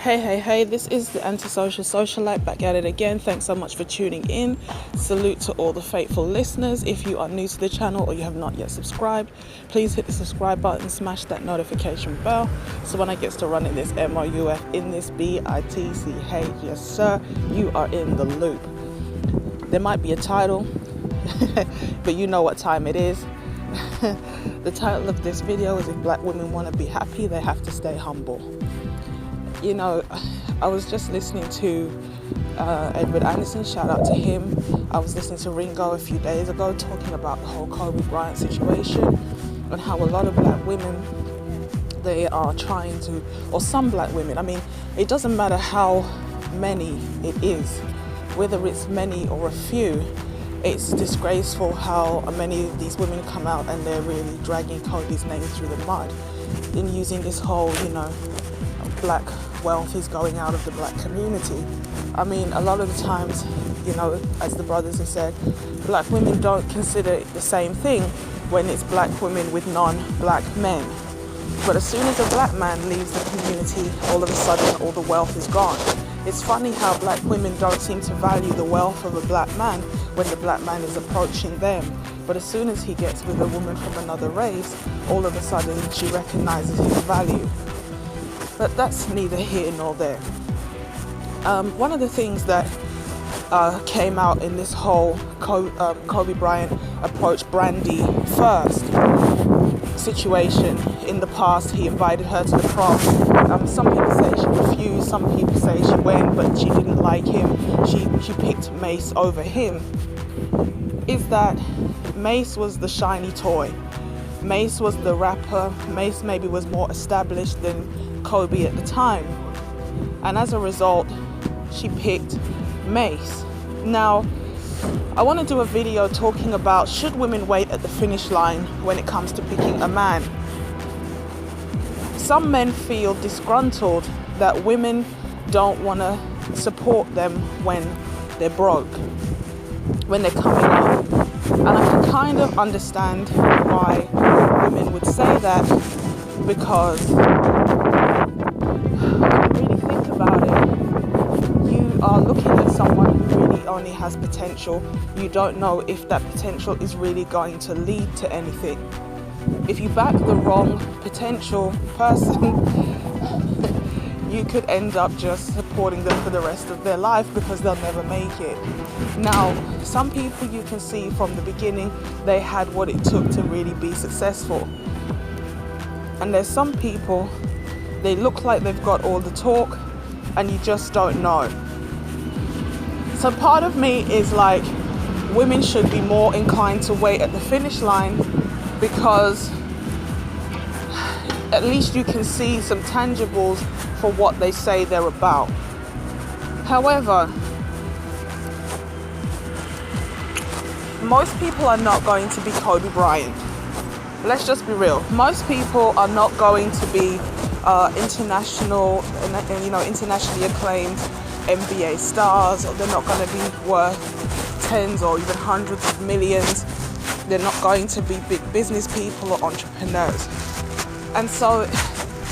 Hey, this is the antisocial socialite back at it again. Thanks so much for tuning in. Salute to all the faithful listeners. If you are new to the channel or you have not yet subscribed, please hit the subscribe button, smash that notification bell, so when I get to running this MOUF in this BITCH, yes sir, you are in the loop. There might be a title, but you know what time it is. The title of this video is If Black Women Want to Be Happy, They Have to Stay Humble. You know, I was just listening to Edward Anderson, shout out to him. I was listening to Ringo a few days ago talking about the whole Kobe Bryant situation and how a lot of black women, they are trying to, or some black women, I mean, it doesn't matter how many it is, whether it's many or a few, it's disgraceful how many of these women come out and they're really dragging Kobe's name through the mud in using this whole, black wealth is going out of the black community. I mean, a lot of the times, as the brothers have said, black women don't consider it the same thing when it's black women with non-black men. But as soon as a black man leaves the community, all of a sudden all the wealth is gone. It's funny how black women don't seem to value the wealth of a black man when the black man is approaching them. But as soon as he gets with a woman from another race, all of a sudden she recognizes his value. But that's neither here nor there. One of the things that came out in this whole Kobe Bryant approached Brandy first situation. In the past, he invited her to the prom. Some people say she refused, some people say she went, but she didn't like him. She picked Mace over him. Is that Mace was the shiny toy. Mace was the rapper. Mace maybe was more established than Kobe at the time, and as a result she picked Mace. Now I want to do a video talking about, should women wait at the finish line when it comes to picking a man? Some men feel disgruntled that women don't want to support them when they're broke, when they're coming up, and I can kind of understand why women would say that, because when you really think about it, you are looking at someone who really only has potential. You don't know if that potential is really going to lead to anything. If you back the wrong potential person, you could end up just supporting them for the rest of their life because they'll never make it. Now, some people you can see from the beginning, they had what it took to really be successful. And there's some people, they look like they've got all the talk and you just don't know. So part of me is like, women should be more inclined to wait at the finish line, because at least you can see some tangibles for what they say they're about. However, most people are not going to be Kobe Bryant. Let's just be real. Most people are not going to be internationally acclaimed NBA stars, or they're not going to be worth tens or even hundreds of millions. They're not going to be big business people or entrepreneurs. And so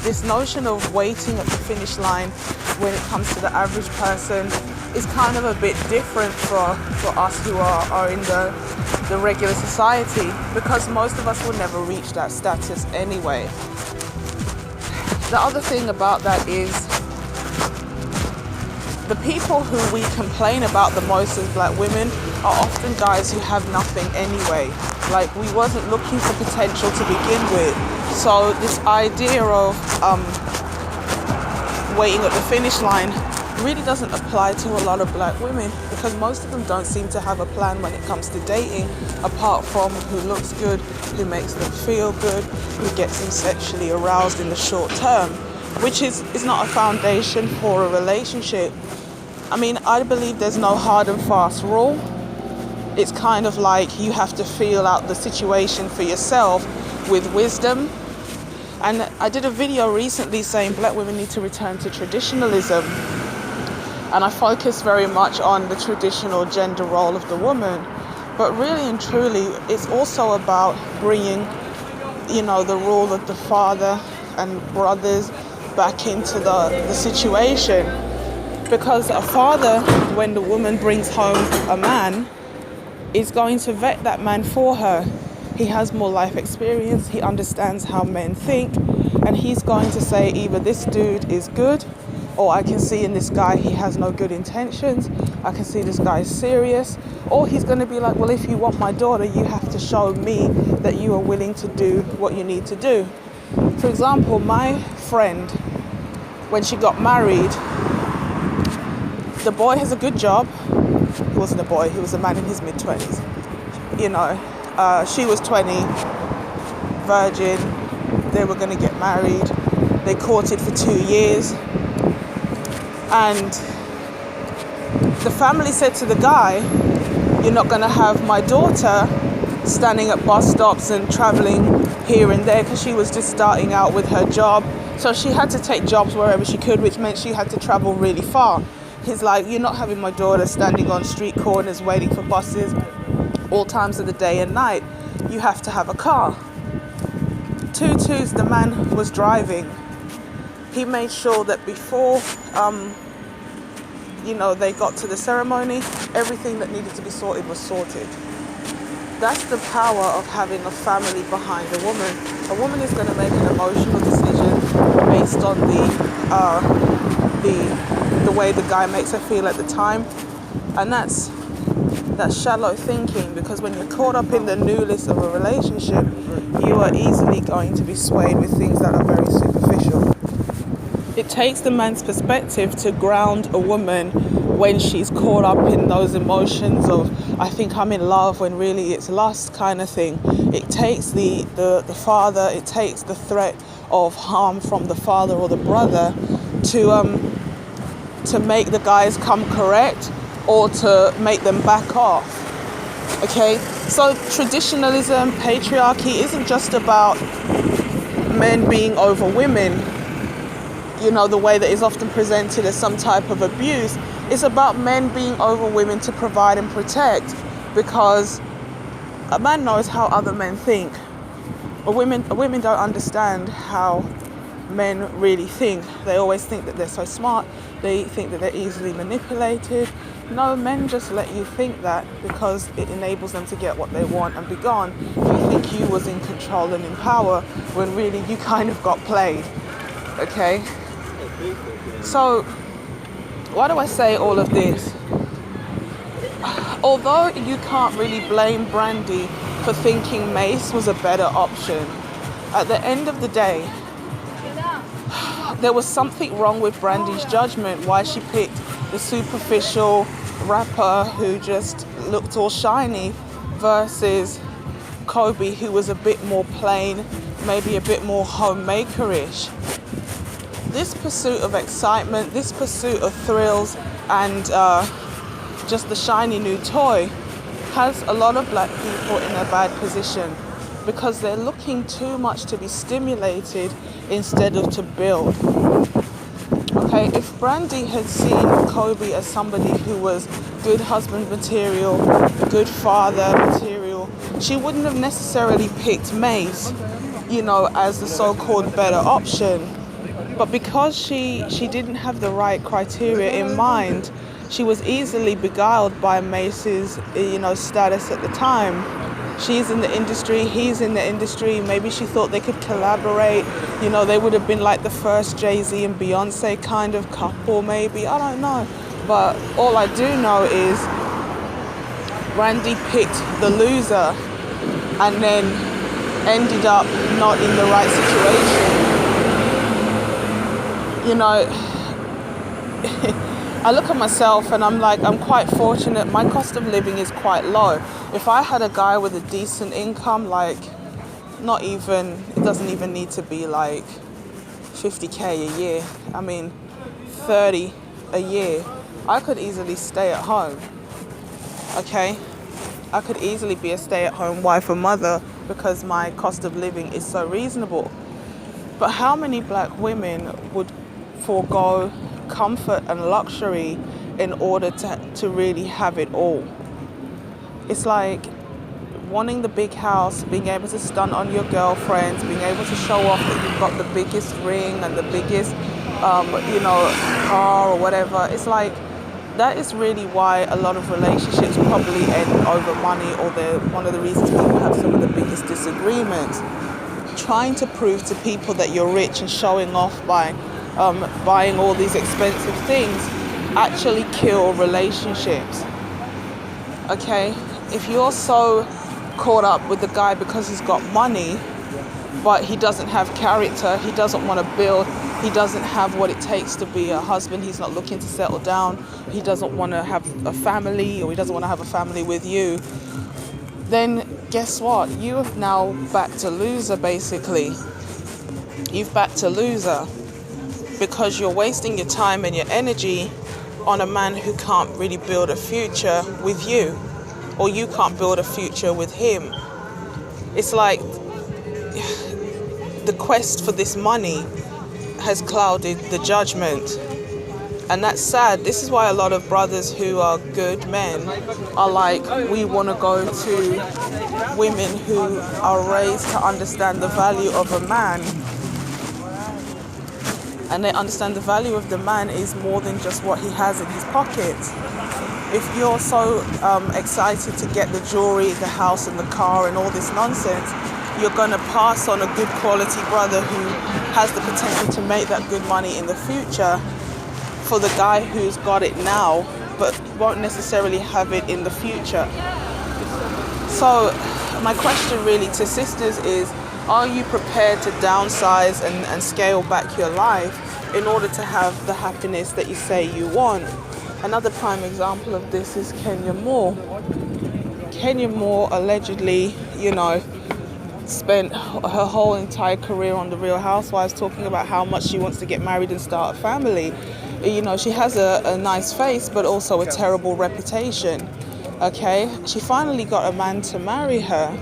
this notion of waiting at the finish line when it comes to the average person is kind of a bit different for us who are in the regular society, because most of us will never reach that status anyway. The other thing about that is, the people who we complain about the most as black women are often guys who have nothing anyway. Like, we wasn't looking for potential to begin with. So this idea of waiting at the finish line really doesn't apply to a lot of black women, because most of them don't seem to have a plan when it comes to dating, apart from who looks good, who makes them feel good, who gets them sexually aroused in the short term, which is not a foundation for a relationship. I mean, I believe there's no hard and fast rule. It's kind of like you have to feel out the situation for yourself with wisdom. And I did a video recently saying black women need to return to traditionalism. And I focus very much on the traditional gender role of the woman. But really and truly, it's also about bringing, the rule of the father and brothers back into the situation. Because a father, when the woman brings home a man, is going to vet that man for her. He has more life experience, he understands how men think, and he's going to say either this dude is good, or I can see in this guy he has no good intentions, I can see this guy is serious, or he's going to be like, well, if you want my daughter, you have to show me that you are willing to do what you need to do. For example, my friend, when she got married, the boy has a good job. He wasn't a boy, he was a man in his mid-20s. She was 20, virgin, they were going to get married. They courted for 2 years. And the family said to the guy, you're not going to have my daughter standing at bus stops and traveling here and there, because she was just starting out with her job. So she had to take jobs wherever she could, which meant she had to travel really far. He's like, you're not having my daughter standing on street corners waiting for buses all times of the day and night. You have to have a car. Tutus, the man was driving. He made sure that before, they got to the ceremony, everything that needed to be sorted was sorted. That's the power of having a family behind a woman. A woman is going to make an emotional decision based on the way the guy makes her feel at the time, and that's shallow thinking, because when you're caught up in the newest of a relationship, you are easily going to be swayed with things that are very superficial. It takes the man's perspective to ground a woman when she's caught up in those emotions of, I think I'm in love, when really it's lust kind of thing. It takes the father, it takes the threat of harm from the father or the brother to make the guys come correct, or to make them back off. Okay, so traditionalism, patriarchy isn't just about men being over women, the way that is often presented as some type of abuse. It's about men being over women to provide and protect, because a man knows how other men think. Women don't understand how men really think. They always think that they're so smart. They think that they're easily manipulated. No, men just let you think that because it enables them to get what they want and be gone. You think you was in control and in power, when really you kind of got played. Okay? So, why do I say all of this? Although you can't really blame Brandy for thinking Mace was a better option, at the end of the day, there was something wrong with Brandy's judgment, why she picked the superficial rapper who just looked all shiny versus Kobe, who was a bit more plain, maybe a bit more homemaker-ish. This pursuit of excitement, this pursuit of thrills and just the shiny new toy has a lot of black people in a bad position, because they're looking too much to be stimulated instead of to build. Okay, if Brandy had seen Kobe as somebody who was good husband material, good father material, she wouldn't have necessarily picked Mace, as the so-called better option. But because she didn't have the right criteria in mind, she was easily beguiled by Mace's, status at the time. She's in the industry, he's in the industry. Maybe she thought they could collaborate. They would have been like the first Jay-Z and Beyonce kind of couple, maybe. I don't know. But all I do know is Brandy picked the loser and then ended up not in the right situation. I look at myself and I'm like, I'm quite fortunate. My cost of living is quite low. If I had a guy with a decent income, it doesn't even need to be like 50K a year. 30 a year. I could easily stay at home. Okay? I could easily be a stay-at-home wife or mother because my cost of living is so reasonable. But how many black women would forego comfort and luxury in order to really have it all? It's like wanting the big house, being able to stunt on your girlfriends, being able to show off that you've got the biggest ring and the biggest car or whatever. It's like, that is really why a lot of relationships probably end over money, or they're one of the reasons people have some of the biggest disagreements. Trying to prove to people that you're rich and showing off by buying all these expensive things actually kill relationships. Okay? If you're so caught up with the guy because he's got money, but he doesn't have character, he doesn't want to build, he doesn't have what it takes to be a husband, he's not looking to settle down, he doesn't want to have a family, or he doesn't want to have a family with you, then guess what? You have now backed a loser, basically. You've backed a loser because you're wasting your time and your energy on a man who can't really build a future with you, or you can't build a future with him. It's like the quest for this money has clouded the judgment. And that's sad. This is why a lot of brothers who are good men are like, we want to go to women who are raised to understand the value of a man. And they understand the value of the man is more than just what he has in his pocket. If you're so excited to get the jewelry, the house and the car and all this nonsense, you're going to pass on a good quality brother who has the potential to make that good money in the future for the guy who's got it now but won't necessarily have it in the future. So my question really to sisters is, are you prepared to downsize and scale back your life in order to have the happiness that you say you want? Another prime example of this is Kenya Moore. Kenya Moore allegedly, spent her whole entire career on The Real Housewives talking about how much she wants to get married and start a family. She has a nice face, but also a terrible reputation. Okay? She finally got a man to marry her,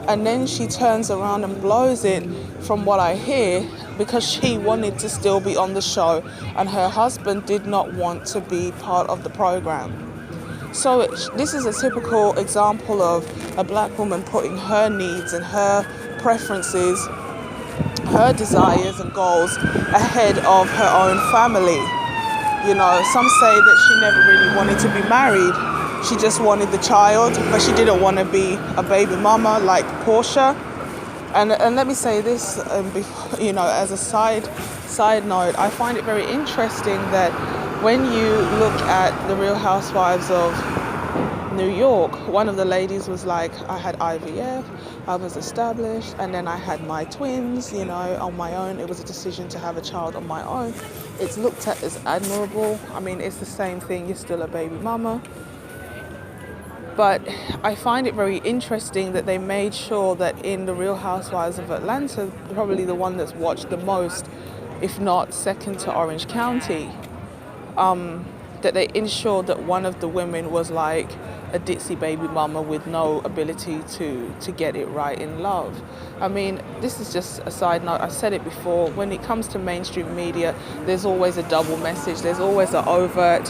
and then she turns around and blows it, from what I hear, because she wanted to still be on the show, and her husband did not want to be part of the program. So this is a typical example of a black woman putting her needs and her preferences, her desires and goals ahead of her own family. Some say that she never really wanted to be married. She just wanted the child, but she didn't want to be a baby mama like Portia. And let me say this, as a side note, I find it very interesting that when you look at The Real Housewives of New York, one of the ladies was like, I had IVF, I was established, and then I had my twins, on my own. It was a decision to have a child on my own. It's looked at as admirable. I mean, it's the same thing, you're still a baby mama. But I find it very interesting that they made sure that in The Real Housewives of Atlanta, probably the one that's watched the most, if not second to Orange County, that they ensured that one of the women was like a ditzy baby mama with no ability to get it right in love. I mean, this is just a side note. I've said it before. When it comes to mainstream media, there's always a double message. There's always an overt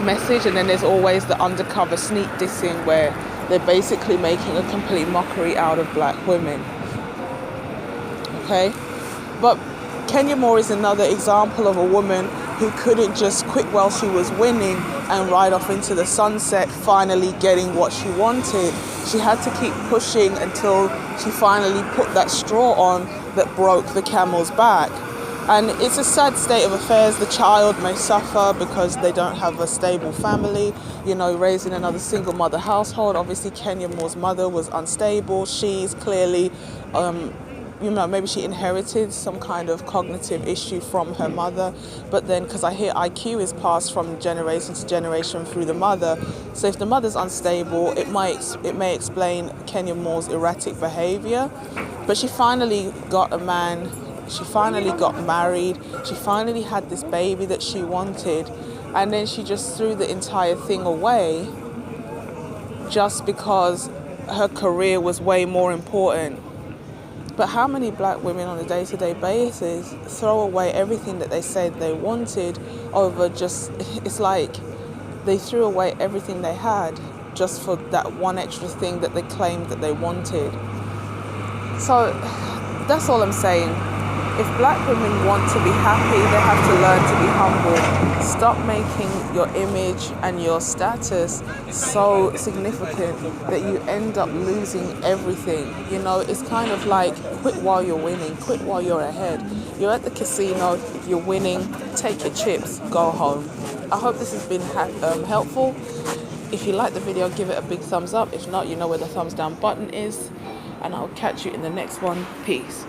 message, and then there's always the undercover sneak dissing where they're basically making a complete mockery out of black women. Okay? But Kenya Moore is another example of a woman who couldn't just quit while she was winning and ride off into the sunset, finally getting what she wanted. She had to keep pushing until she finally put that straw on that broke the camel's back. And it's a sad state of affairs. The child may suffer because they don't have a stable family, raising another single mother household. Obviously, Kenya Moore's mother was unstable. She's clearly, maybe she inherited some kind of cognitive issue from her mother. But then, because I hear IQ is passed from generation to generation through the mother. So if the mother's unstable, it may explain Kenya Moore's erratic behavior. But she finally got a man. She finally got married. She finally had this baby that she wanted. And then she just threw the entire thing away just because her career was way more important. But how many black women on a day-to-day basis throw away everything that they said they wanted over it's like they threw away everything they had just for that one extra thing that they claimed that they wanted. So that's all I'm saying. If black women want to be happy, they have to learn to be humble. Stop making your image and your status so significant that you end up losing everything. You know, it's kind of like quit while you're winning, quit while you're ahead. You're at the casino, you're winning, take your chips, go home. I hope this has been helpful. If you like the video, give it a big thumbs up. If not, you know where the thumbs down button is. And I'll catch you in the next one. Peace.